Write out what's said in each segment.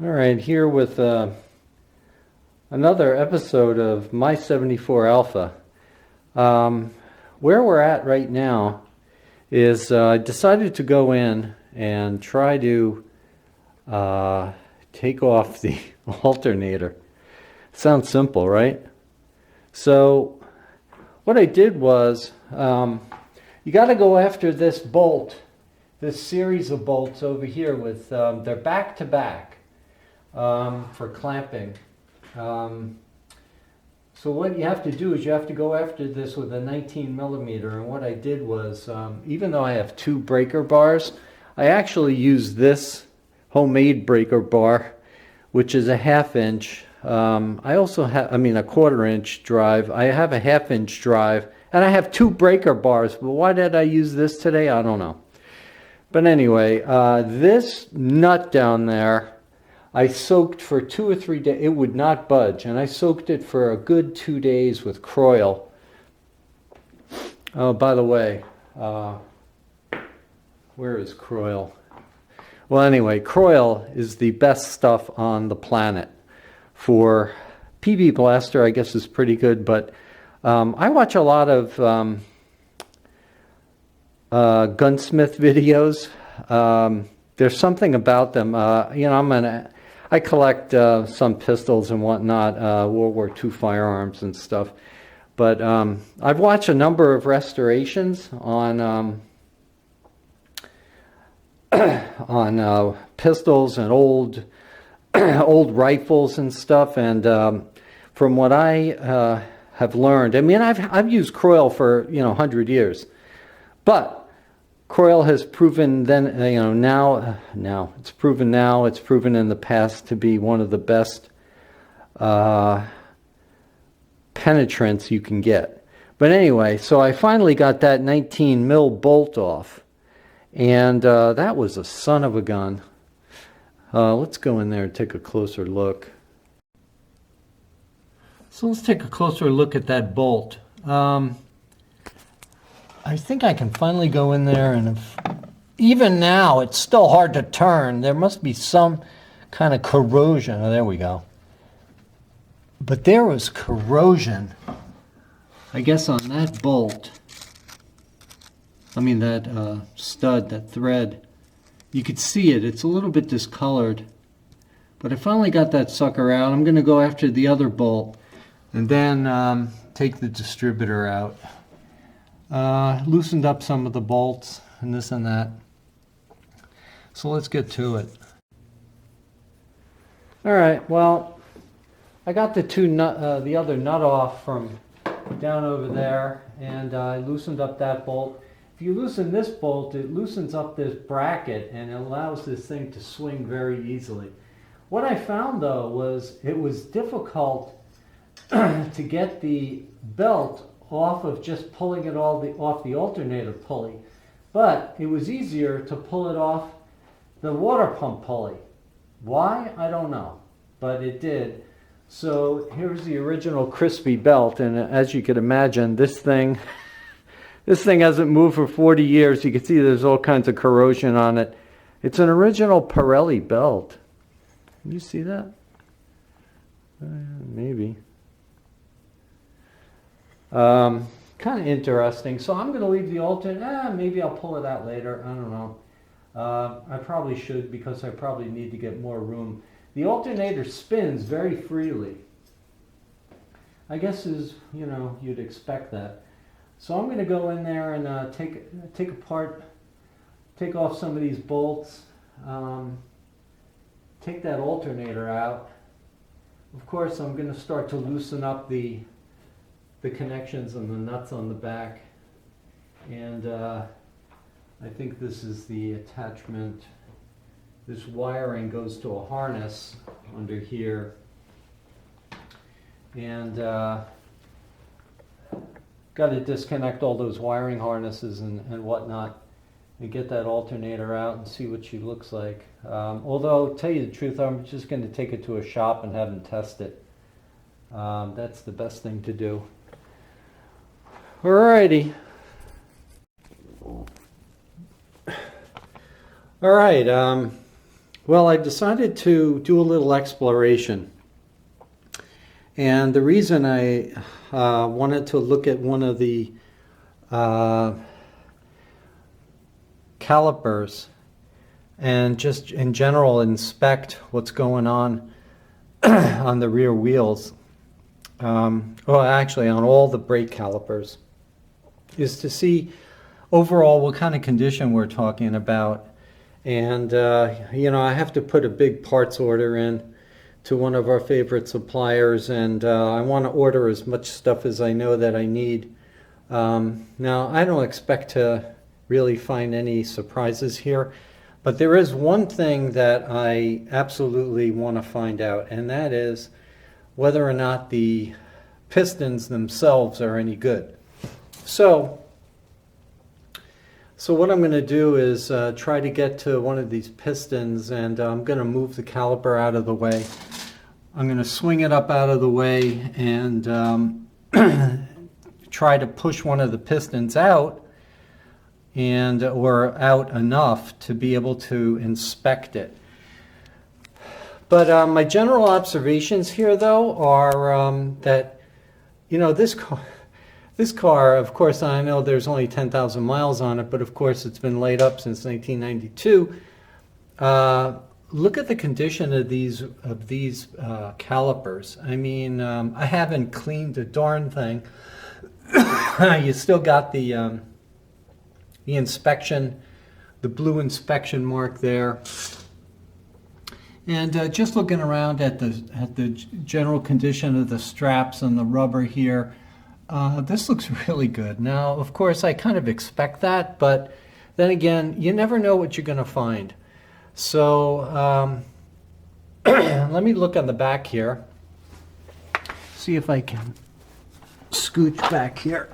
All right, here with another episode of My 74 Alpha. Where we're at right now is I decided to go in and try to take off the alternator. Sounds simple, right? So what I did was you got to go after this bolt, this series of bolts over here with they're back to back. For clamping. So what you have to do is you have to go after this with a 19 millimeter, and what I did was, even though I have two breaker bars, I actually used this homemade breaker bar, which is a 1/2 inch. I also have, a 1/4 inch drive. I have a 1/2 inch drive, and I have two breaker bars, but why did I use this today? I don't know. But anyway, this nut down there, I soaked for 2 or 3 days. It would not budge, and I soaked it for a good 2 days with Croil. Oh, by the way, where is Croil? Well, anyway, Croil is the best stuff on the planet. For PB Blaster, I guess is pretty good, but I watch a lot of gunsmith videos. There's something about them. I collect some pistols and whatnot, World War II firearms and stuff. But I've watched a number of restorations on on pistols and old old rifles and stuff. And from what I have learned, I've used Croil for 100 years, but Croil has proven then, it's proven in the past to be one of the best penetrants you can get. But anyway, so I finally got that 19 mil bolt off, and that was a son of a gun. Let's go in there and take a closer look. So let's take a closer look at that bolt. I think I can finally go in there, and even now it's still hard to turn. There must be some kind of corrosion. Oh, there we go. But there was corrosion, I guess, on that bolt. That stud, that thread. You could see it. It's a little bit discolored. But I finally got that sucker out. I'm going to go after the other bolt and then take the distributor out. Loosened up some of the bolts and this and that. So let's get to it. All right, well, I got the other nut off from down over there, and I loosened up that bolt. If you loosen this bolt, it loosens up this bracket and it allows this thing to swing very easily. What I found, though, was it was difficult to get the belt off of just pulling it off the alternator pulley, but it was easier to pull it off the water pump pulley. Why? I don't know, but it did. So here's the original crispy belt, and as you could imagine, this thing hasn't moved for 40 years. You can see there's all kinds of corrosion on it. It's an original Pirelli belt. Can you see that? Maybe. Kind of interesting. So I'm going to leave the alternator. Maybe I'll pull it out later. I don't know. I probably should, because I probably need to get more room. The alternator spins very freely. I guess you'd expect that. So I'm going to go in there and take off some of these bolts, take that alternator out. Of course, I'm going to start to loosen up the connections and the nuts on the back, and I think this is the attachment. This wiring goes to a harness under here, and got to disconnect all those wiring harnesses and whatnot, and get that alternator out and see what she looks like. Although, to tell you the truth, I'm just going to take it to a shop and have them test it. That's the best thing to do. Alrighty. All right. Well, I decided to do a little exploration. And the reason I wanted to look at one of the calipers and just in general inspect what's going on on the rear wheels, well, actually on all the brake calipers, is to see overall what kind of condition we're talking about. And I have to put a big parts order in to one of our favorite suppliers, and I want to order as much stuff as I know that I need. Now, I don't expect to really find any surprises here, but there is one thing that I absolutely want to find out, and that is whether or not the pistons themselves are any good. So what I'm going to do is try to get to one of these pistons, and I'm going to move the caliper out of the way. I'm going to swing it up out of the way and try to push one of the pistons out, or out enough to be able to inspect it. But my general observations here, though, are that this car, of course, I know there's only 10,000 miles on it, but of course it's been laid up since 1992. Look at the condition of these calipers. I mean, I haven't cleaned a darn thing. You still got the inspection, the blue inspection mark there. And just looking around at the general condition of the straps and the rubber here, this looks really good. Now, of course, I kind of expect that, but then again, you never know what you're going to find. So let me look on the back here, see if I can scooch back here.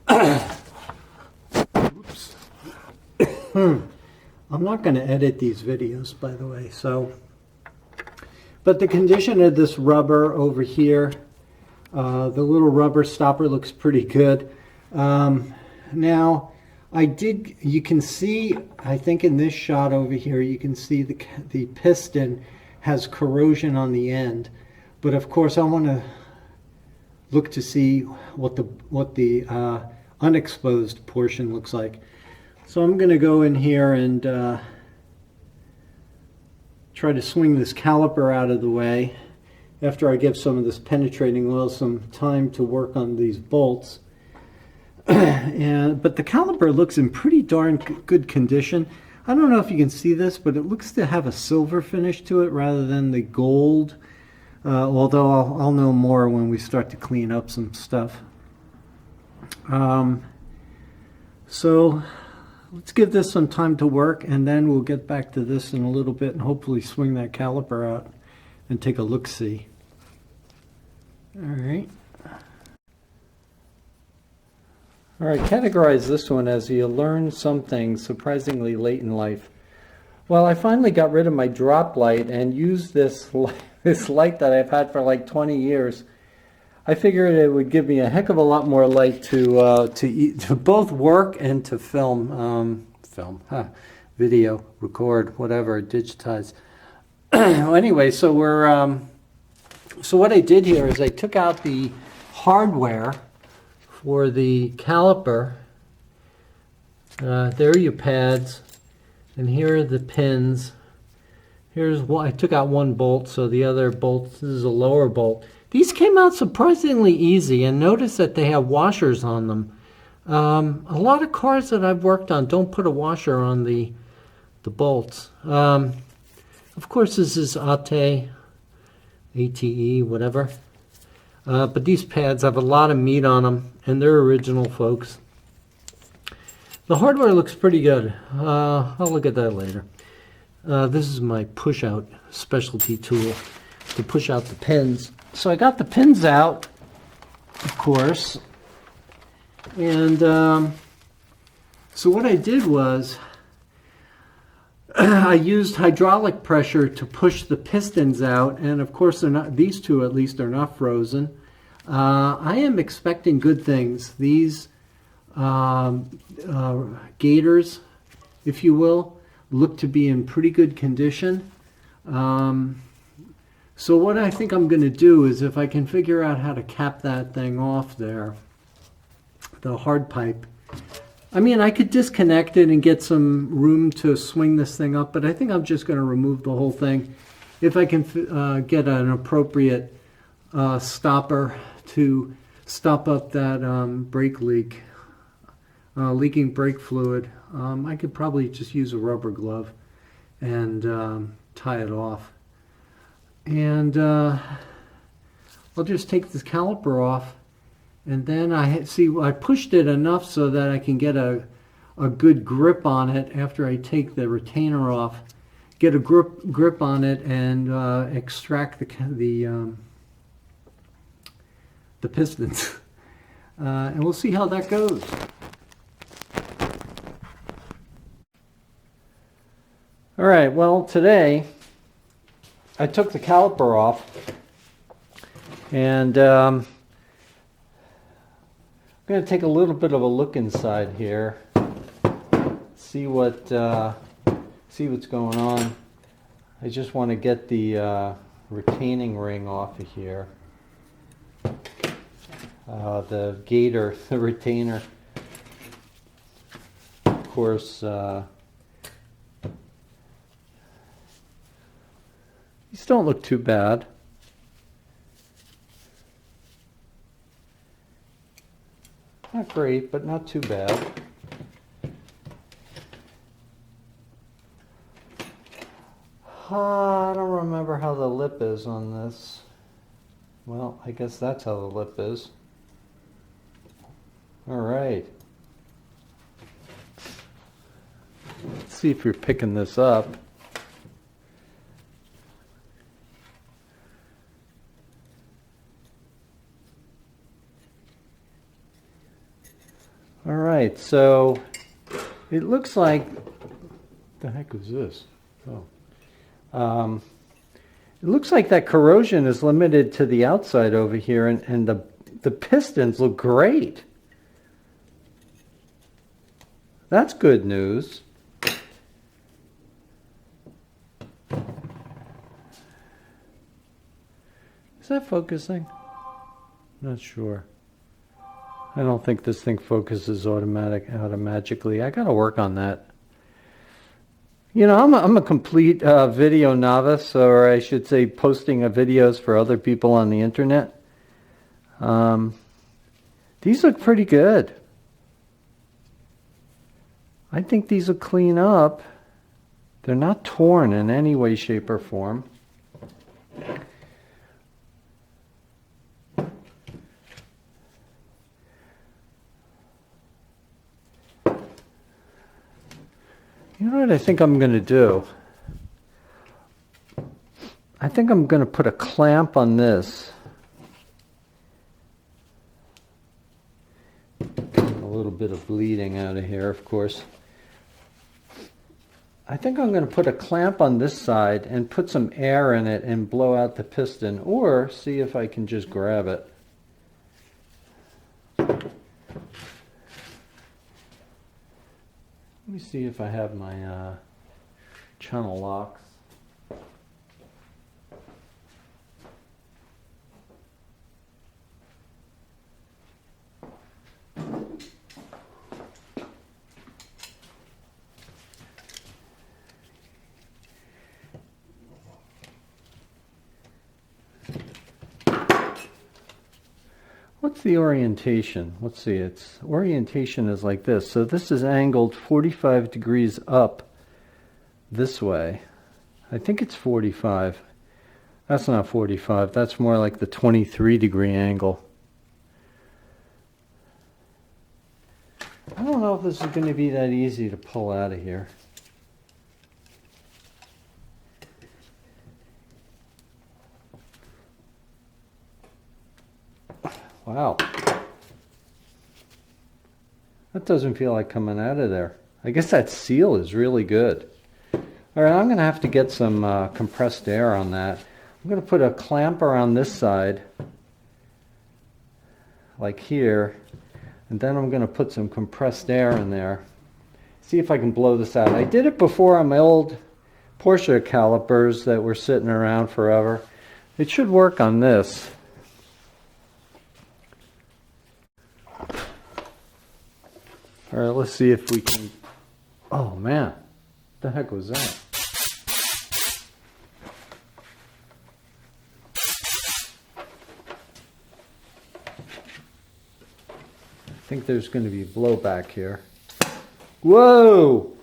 Oops. I'm not going to edit these videos, by the way. But the condition of this rubber over here, the little rubber stopper looks pretty good. Now, you can see, I think in this shot over here, you can see the piston has corrosion on the end. But of course, I want to look to see what the unexposed portion looks like. So I'm going to go in here and try to swing this caliper out of the way after I give some of this penetrating oil some time to work on these bolts. But the caliper looks in pretty darn good condition. I don't know if you can see this, but it looks to have a silver finish to it rather than the gold, although I'll know more when we start to clean up some stuff. So let's give this some time to work, and then we'll get back to this in a little bit and hopefully swing that caliper out and take a look-see. All right. All right, categorize this one as you learn something surprisingly late in life. Well, I finally got rid of my drop light and used this light that I've had for like 20 years. I figured it would give me a heck of a lot more light to both work and to film, video, record, whatever, digitize. Anyway, so what I did here is I took out the hardware for the caliper. There are your pads, and here are the pins. Here's one. I took out one bolt, so the other bolt, this is a lower bolt. These came out surprisingly easy, and notice that they have washers on them. A lot of cars that I've worked on don't put a washer on the bolts. Of course, this is ATE, whatever. But these pads have a lot of meat on them, and they're original, folks. The hardware looks pretty good. I'll look at that later. This is my push-out specialty tool to push out the pins. So I got the pins out, of course. And so what I did was I used hydraulic pressure to push the pistons out, and of course they're not, these two at least are not frozen. I am expecting good things. These gators, if you will, look to be in pretty good condition. So what I think I'm going to do is, if I can figure out how to cap that thing off there, the hard pipe, I mean, I could disconnect it and get some room to swing this thing up, but I think I'm just going to remove the whole thing. If I can get an appropriate stopper to stop up that brake leak, leaking brake fluid, I could probably just use a rubber glove and tie it off. And I'll just take this caliper off, and then I pushed it enough so that I can get a good grip on it after I take the retainer off. Get a grip on it and extract the pistons. And we'll see how that goes. All right, well, today I took the caliper off, and I'm going to take a little bit of a look inside here, see what's going on. I just want to get the retaining ring off of here, the gator, the retainer. Of course, these don't look too bad. Not great, but not too bad. I don't remember how the lip is on this. Well, I guess that's how the lip is. All right. Let's see if you're picking this up. All right, so it looks like, the heck is this? Oh. It looks like that corrosion is limited to the outside over here, and the pistons look great. That's good news. Is that focusing? Not sure. I don't think this thing focuses automatically. I gotta work on that. You know, I'm a complete video novice, or I should say posting videos for other people on the internet. These look pretty good. I think these will clean up. They're not torn in any way, shape, or form. You know what I think I'm going to do? I think I'm going to put a clamp on this. A little bit of bleeding out of here, of course. I think I'm going to put a clamp on this side and put some air in it and blow out the piston, or see if I can just grab it. Let me see if I have my channel locks. What's the orientation? Let's see, its orientation is like this. So this is angled 45 degrees up this way. I think it's 45. That's not 45. That's more like the 23-degree angle. I don't know if this is going to be that easy to pull out of here. Wow. That doesn't feel like coming out of there. I guess that seal is really good. All right, I'm going to have to get some compressed air on that. I'm going to put a clamp around this side, like here, and then I'm going to put some compressed air in there. see if I can blow this out. I did it before on my old Porsche calipers that were sitting around forever. It should work on this. All right, let's see if we can. Oh man, what the heck was that? I think there's going to be blowback here. Whoa!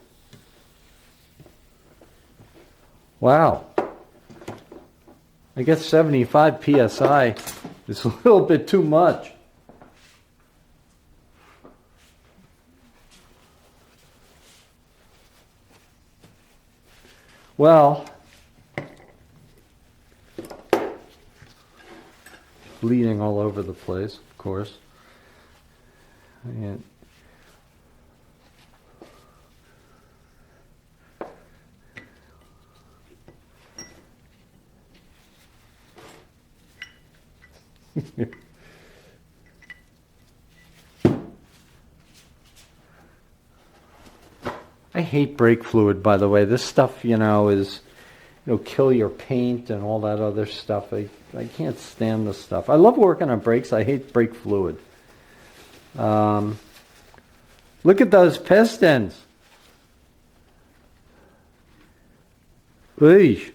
Wow. I guess 75 psi is a little bit too much. Well, bleeding all over the place, of course. And I hate brake fluid, by the way. This stuff, is, kill your paint and all that other stuff. I can't stand this stuff. I love working on brakes. I hate brake fluid. Look at those pistons. Eesh.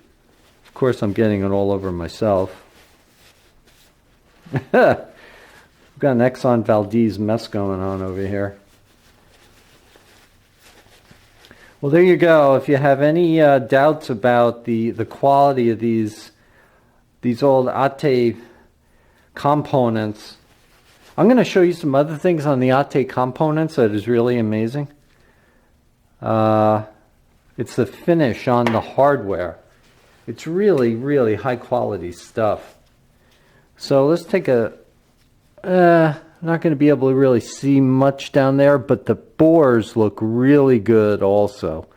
Of course, I'm getting it all over myself. We've got an Exxon Valdez mess going on over here. Well, there you go. If you have any doubts about the quality of these old Ate components, I'm going to show you some other things on the Ate components that is really amazing. It's the finish on the hardware. It's really, really high quality stuff. So let's take a... not going to be able to really see much down there, but the bores look really good also.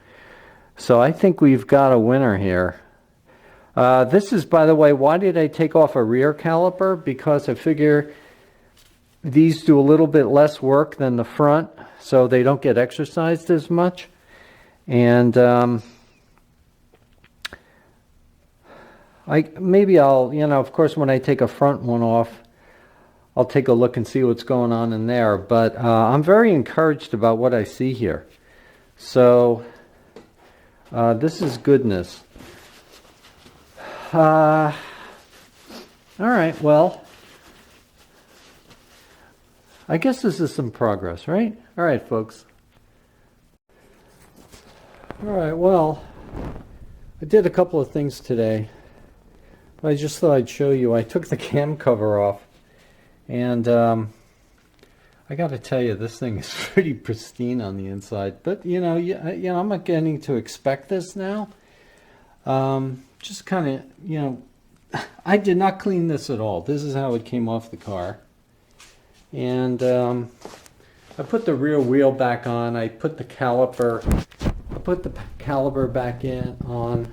So I think we've got a winner here. This is, by the way, why did I take off a rear caliper? Because I figure these do a little bit less work than the front, so they don't get exercised as much. And maybe I'll, of course, when I take a front one off, I'll take a look and see what's going on in there. But I'm very encouraged about what I see here. So this is goodness. All right, well, I guess this is some progress, right? All right, folks. All right, well, I did a couple of things today. I just thought I'd show you. I took the cam cover off. And I got to tell you, this thing is pretty pristine on the inside. But I'm not getting to expect this now. Just kind of, I did not clean this at all. This is how it came off the car. And I put the rear wheel back on. I put the caliper back on.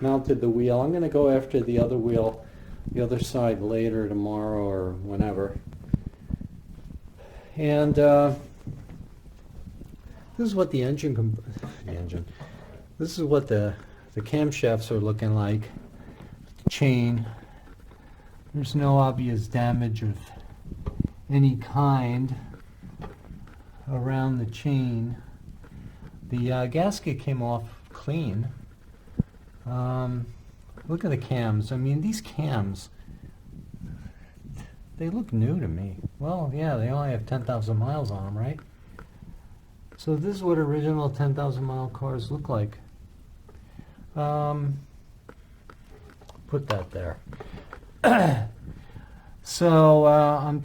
Mounted the wheel. I'm going to go after the other wheel. The other side later, tomorrow or whenever. And this is what the engine. This is what the camshafts are looking like. Chain. There's no obvious damage of any kind around the chain. The gasket came off clean. Look at the cams. I mean, these cams, they look new to me. Well, yeah, they only have 10,000 miles on them, right? So this is what original 10,000 mile cars look like. Put that there. So I'm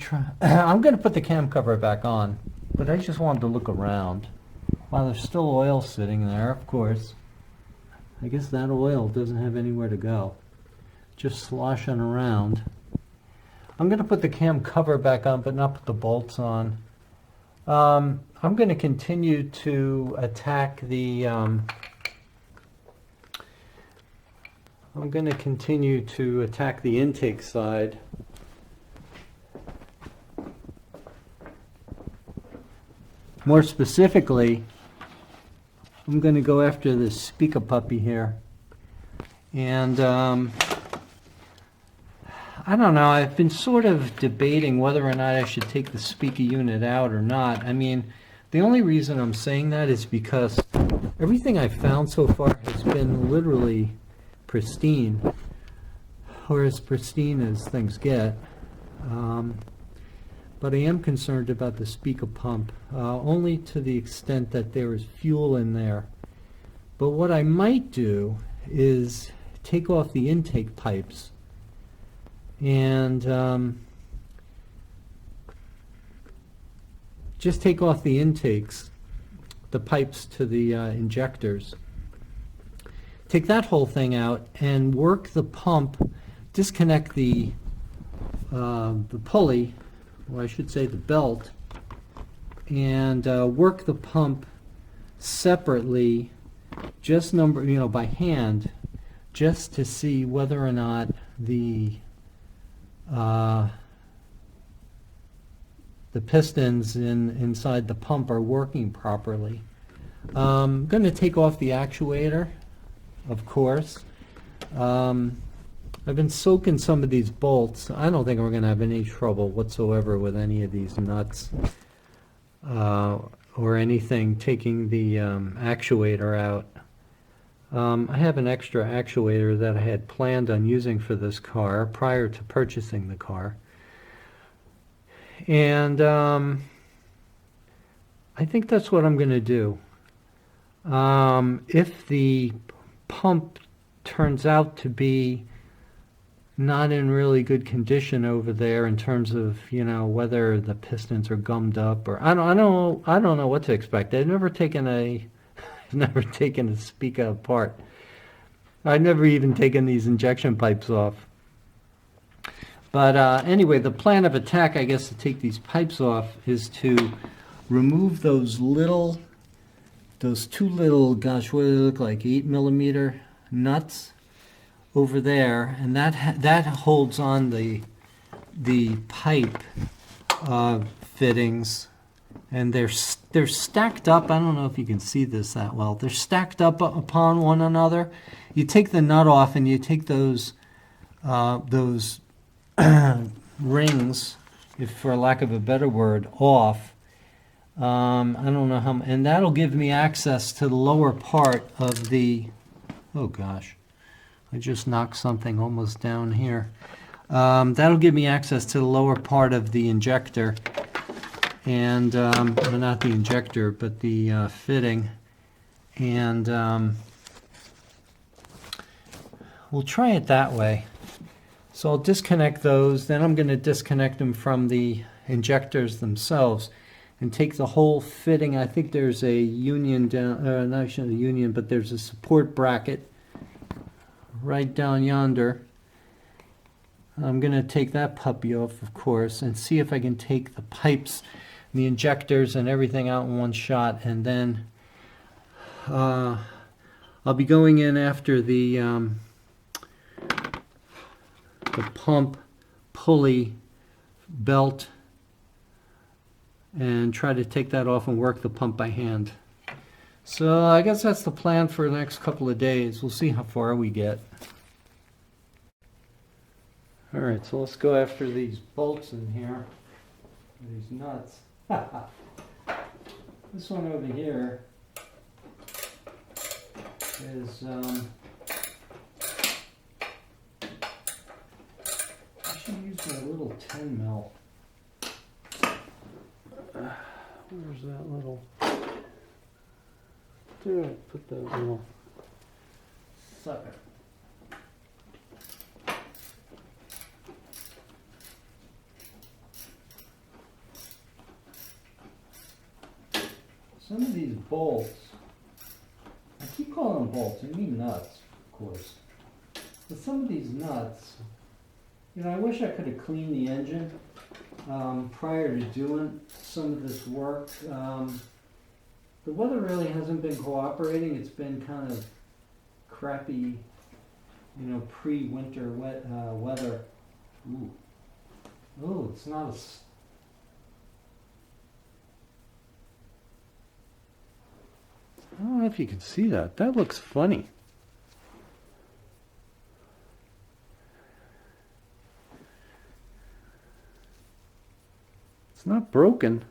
going to put the cam cover back on, but I just wanted to look around. While there's still oil sitting there, of course. I guess that oil doesn't have anywhere to go. Just sloshing around. I'm going to put the cam cover back on, but not put the bolts on. I'm going to continue to attack the intake side. More specifically, I'm going to go after this speaker puppy here. And I don't know, I've been sort of debating whether or not I should take the speaker unit out or not. I mean, the only reason I'm saying that is because everything I've found so far has been literally pristine, or as pristine as things get. But I am concerned about the speaker pump, only to the extent that there is fuel in there. But what I might do is take off the intake pipes and just take off the intakes, the pipes to the injectors. Take that whole thing out and work the pump, disconnect the pulley, or I should say the belt, and work the pump separately, just by hand, just to see whether or not the pistons inside the pump are working properly. I'm going to take off the actuator, of course. I've been soaking some of these bolts. I don't think we're going to have any trouble whatsoever with any of these nuts or anything taking the actuator out. I have an extra actuator that I had planned on using for this car prior to purchasing the car. And I think that's what I'm going to do. If the pump turns out to be not in really good condition over there in terms of, whether the pistons are gummed up, or I don't know what to expect. I've never taken a speaker apart. I've never even taken these injection pipes off. But anyway, the plan of attack, I guess, to take these pipes off is to remove those two little, gosh, what do they look like, 8mm nuts over there, and that holds on the pipe fittings, and they're stacked up. I don't know if you can see this that well. They're stacked up upon one another. You take the nut off, and you take those rings, if for lack of a better word, off. I don't know how, and that'll give me access to the lower part of the. Oh gosh. I just knocked something almost down here. That'll give me access to the lower part of the injector, and well, not the injector, but the fitting. And we'll try it that way. So I'll disconnect those. Then I'm going to disconnect them from the injectors themselves and take the whole fitting. I think there's a union down, not actually a union, but there's a support bracket right down yonder. I'm going to take that puppy off, of course, and see if I can take the pipes, the injectors, and everything out in one shot. And then I'll be going in after the pump, pulley, belt, and try to take that off and work the pump by hand. So I guess that's the plan for the next couple of days. We'll see how far we get. All right, so let's go after these bolts in here, these nuts. This one over here is, I should use my little 10 mil. Where's that little? Where did I put that little sucker? Some of these bolts, I keep calling them bolts, I mean nuts, of course. But some of these nuts, I wish I could have cleaned the engine prior to doing some of this work. The weather really hasn't been cooperating. It's been kind of crappy, pre-winter weather. Ooh. Oh, it's not know if you can see that. That looks funny. It's not broken.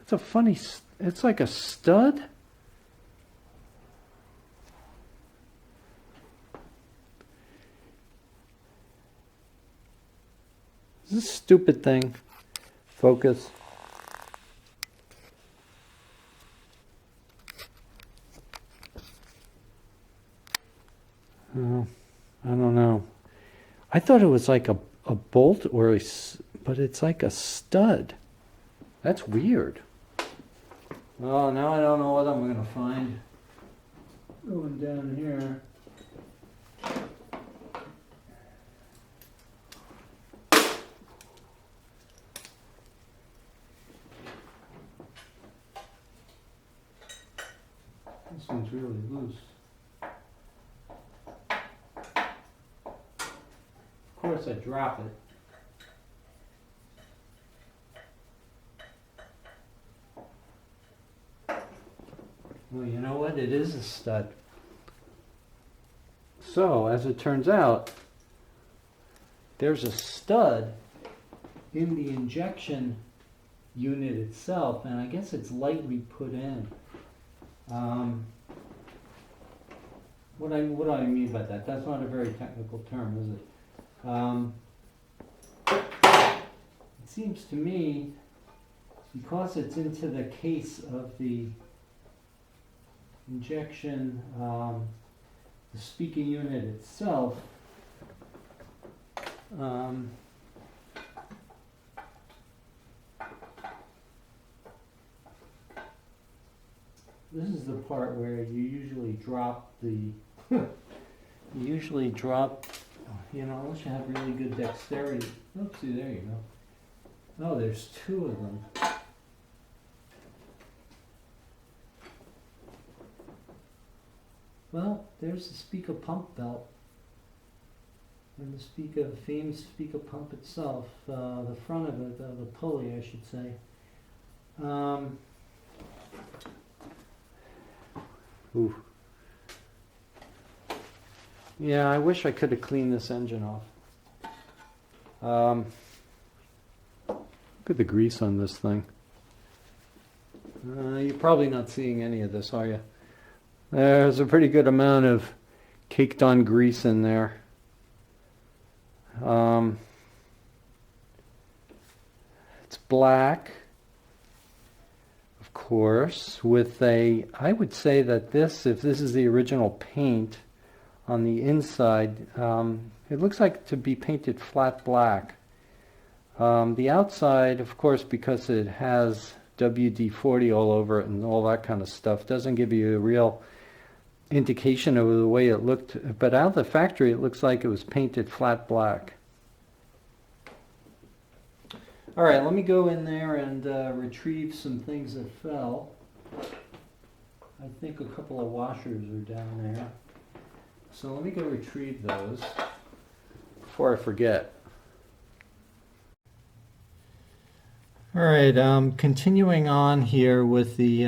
It's a funny, it's like a stud. This stupid thing. Focus. Oh, I don't know. I thought it was like a bolt or a, but it's like a stud. That's weird. Oh, now I don't know what I'm going to find. Going down here. This one's really loose. Of course I drop it. Well, you know what? It is a stud. So, as it turns out, there's a stud in the injection unit itself, and I guess it's lightly put in. What do I mean by that? That's not a very technical term, is it? It seems to me, because it's into the case of the injection, the speaker unit itself, this is the part where you usually drop the, you know, unless you have really good dexterity. Oopsie, there you go. Oh, there's two of them. Well, there's the speaker pump belt. And the speaker, famous speaker pump itself, the front of it, the pulley, I should say. Ooh. Yeah, I wish I could have cleaned this engine off. Look at the grease on this thing. You're probably not seeing any of this, are you? There's a pretty good amount of caked on grease in there. It's black, of course, with a, I would say that this, if this is the original paint on the inside, it looks like to be painted flat black. The outside, of course, because it has WD-40 all over it and all that kind of stuff, doesn't give you a real indication of the way it looked, but out of the factory it looks like it was painted flat black. All right, let me go in there and retrieve some things that fell. I think a couple of washers are down there, so let me go retrieve those before I forget. All right, continuing on here with the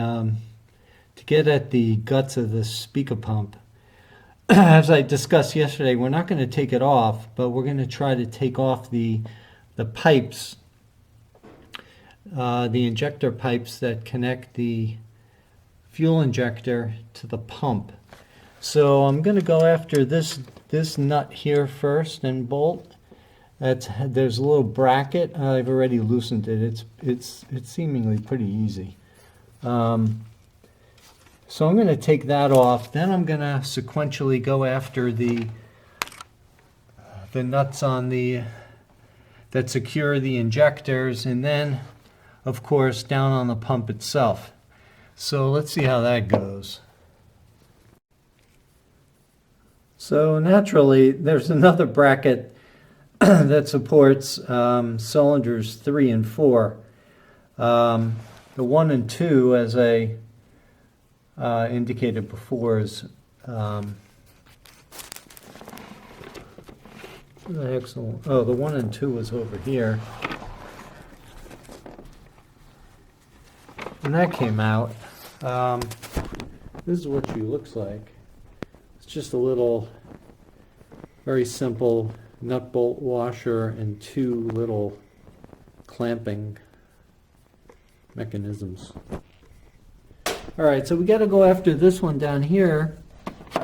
to get at the guts of the speaker pump. As I discussed yesterday, we're not going to take it off, but we're going to try to take off the pipes, the injector pipes that connect the fuel injector to the pump. So I'm going to go after this nut here first and bolt. There's a little bracket. I've already loosened it. It's seemingly pretty easy. So I'm going to take that off. Then I'm going to sequentially go after the nuts on that secure the injectors, and then, of course, down on the pump itself. So let's see how that goes. So naturally, there's another bracket that supports cylinders 3 and 4. The 1 and 2, as I indicated before, is excellent. Oh, the 1 and 2 was over here, and that came out. this is what she looks like. It's just a little, very simple nut bolt washer and two little clamping mechanisms. All right, so we got to go after this one down here,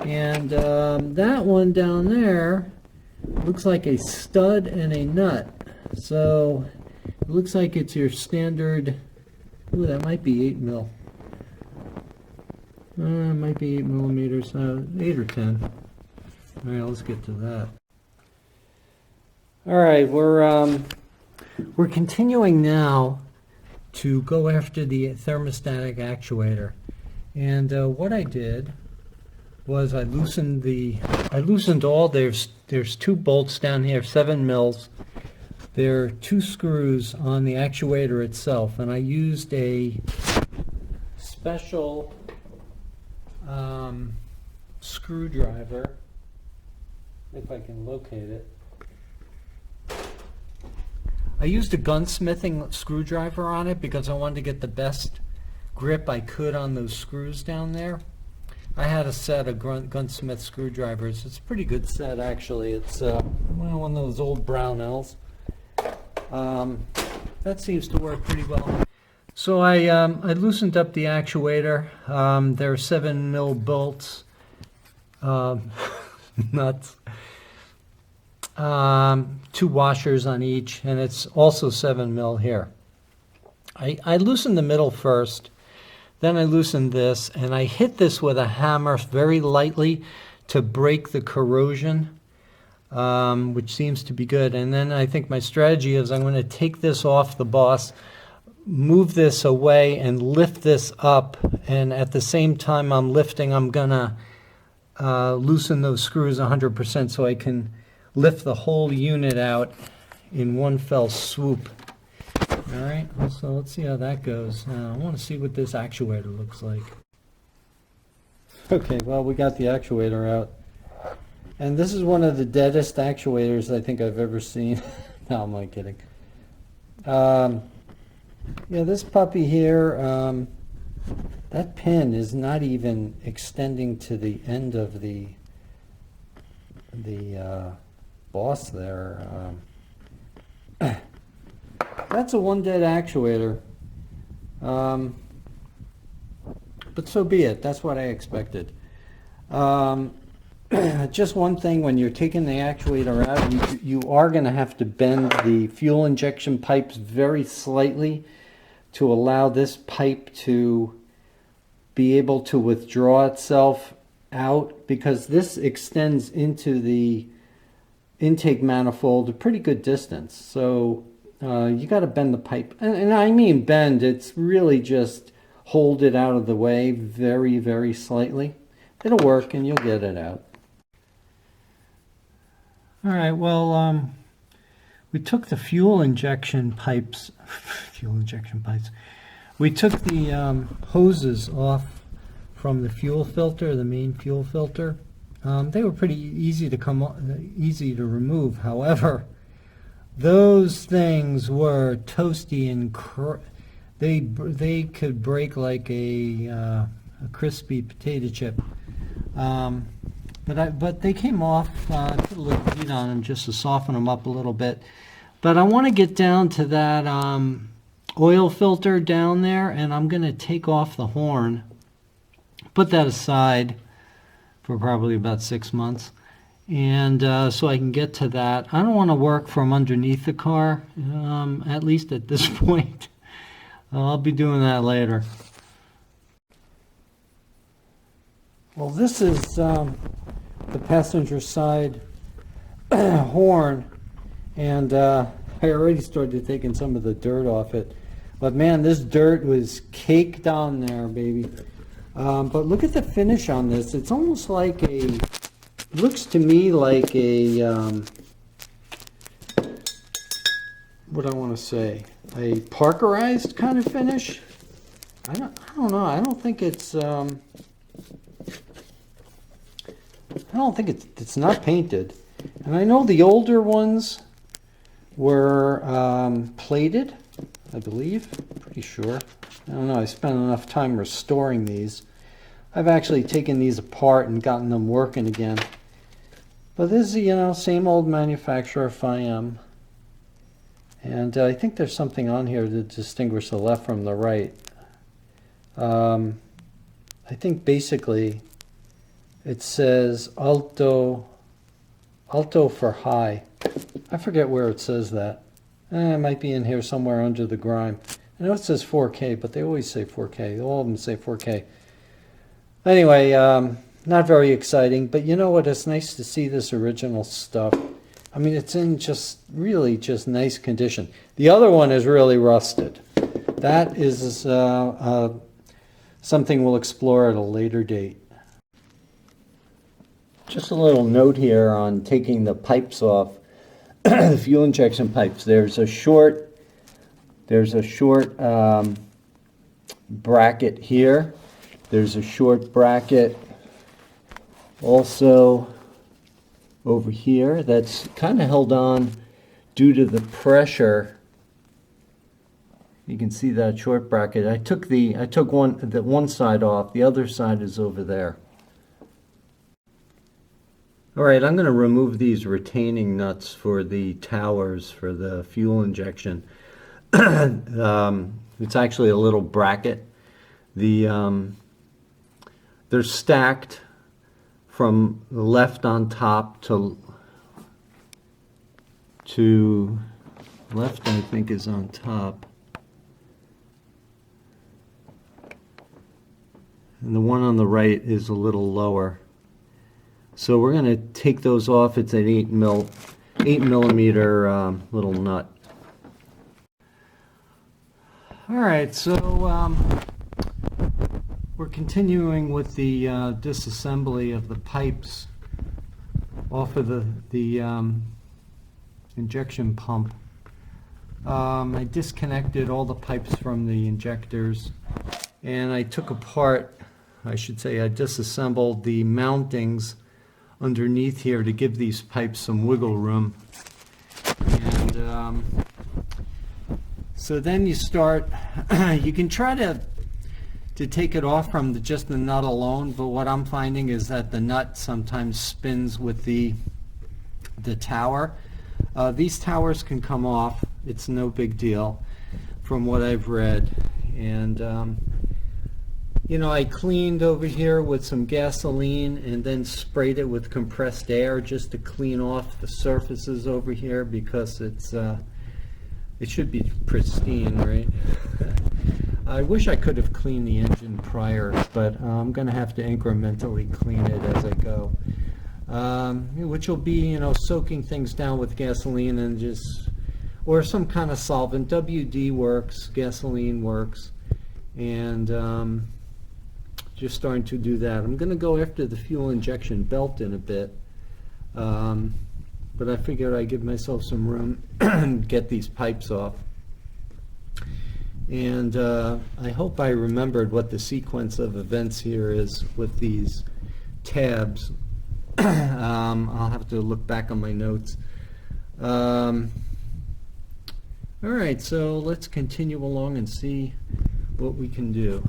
and that one down there looks like a stud and a nut. So it looks like it's your standard. Ooh, that might be 8 mil. It might be 8 millimeters, 8 or 10. All right, let's get to that. All right, we're continuing now to go after the thermostatic actuator. And what I did was I loosened all, there's 2 bolts down here, 7 mils. There are 2 screws on the actuator itself, and I used a special screwdriver, if I can locate it. I used a gunsmithing screwdriver on it because I wanted to get the best grip I could on those screws down there. I had a set of gunsmith screwdrivers. It's a pretty good set, actually. It's one of those old Brownells. That seems to work pretty well. So I loosened up the actuator. There are 7 mil bolts, nuts, 2 washers on each, and it's also 7 mil here. I loosened the middle first, then I loosened this, and I hit this with a hammer very lightly to break the corrosion, which seems to be good. And then I think my strategy is I'm going to take this off the boss, move this away, and lift this up, and at the same time I'm lifting, I'm going to loosen those screws 100% so I can lift the whole unit out in one fell swoop. All right, so let's see how that goes. I want to see what this actuator looks like. Okay, well, we got the actuator out. And this is one of the deadest actuators I think I've ever seen. No, I'm not kidding. Yeah, this puppy here, that pin is not even extending to the end of the boss there. That's a one dead actuator. But so be it. That's what I expected. Just one thing, when you're taking the actuator out, you are going to have to bend the fuel injection pipes very slightly to allow this pipe to be able to withdraw itself out, because this extends into the intake manifold a pretty good distance. So you got to bend the pipe, and I mean bend, it's really just hold it out of the way very, very slightly. It'll work and you'll get it out. All right, well, we took the fuel injection pipes, we took the hoses off from the fuel filter, the main fuel filter. They were pretty easy to remove. However, those things were toasty and they could break like a crispy potato chip. But they came off. I put a little heat on them just to soften them up a little bit. But I want to get down to that oil filter down there, and I'm going to take off the horn, put that aside for probably about 6 months, and so I can get to that. I don't want to work from underneath the car, at least at this point. I'll be doing that later. Well, this is the passenger side horn, and I already started taking some of the dirt off it. But man, this dirt was caked on there, baby. But look at the finish on this. It's almost like looks to me like a, what I want to say, a parkerized kind of finish. I don't know. I don't think it's, it's not painted. And I know the older ones were plated, I believe. Pretty sure. I don't know. I spent enough time restoring these. I've actually taken these apart and gotten them working again. But this is, you know, same old manufacturer, FIM. And I think there's something on here to distinguish the left from the right. I think basically it says alto for high. I forget where it says that. It might be in here somewhere under the grime. I know it says 4K, but they always say 4K. All of them say 4K. Anyway, not very exciting, but you know what? It's nice to see this original stuff. I mean, it's in just really just nice condition. The other one is really rusted. That is something we'll explore at a later date. Just a little note here on taking the pipes off, the fuel injection pipes. There's a short bracket here. There's a short bracket also over here that's kind of held on due to the pressure. You can see that short bracket. I took one side off. The other side is over there. All right, I'm going to remove these retaining nuts for the towers for the fuel injection. It's actually a little bracket. They're stacked from left on top to left, I think, is on top. And the one on the right is a little lower. So we're going to take those off. It's an 8 millimeter little nut. All right, so we're continuing with the disassembly of the pipes off of the injection pump. I disconnected all the pipes from the injectors, and I took apart, I should say, I disassembled the mountings underneath here to give these pipes some wiggle room. And so then you start, you can try to take it off from just the nut alone, but what I'm finding is that the nut sometimes spins with the tower. These towers can come off. It's no big deal from what I've read. And you know, I cleaned over here with some gasoline and then sprayed it with compressed air just to clean off the surfaces over here, because it should be pristine, right? I wish I could have cleaned the engine prior, but I'm going to have to incrementally clean it as I go. Which will be, you know, soaking things down with gasoline and just, or some kind of solvent. WD works, gasoline works, and just starting to do that. I'm going to go after the fuel injection belt in a bit, but I figured I'd give myself some room and get these pipes off. And I hope I remembered what the sequence of events here is with these tabs. I'll have to look back on my notes. All right, so let's continue along and see what we can do.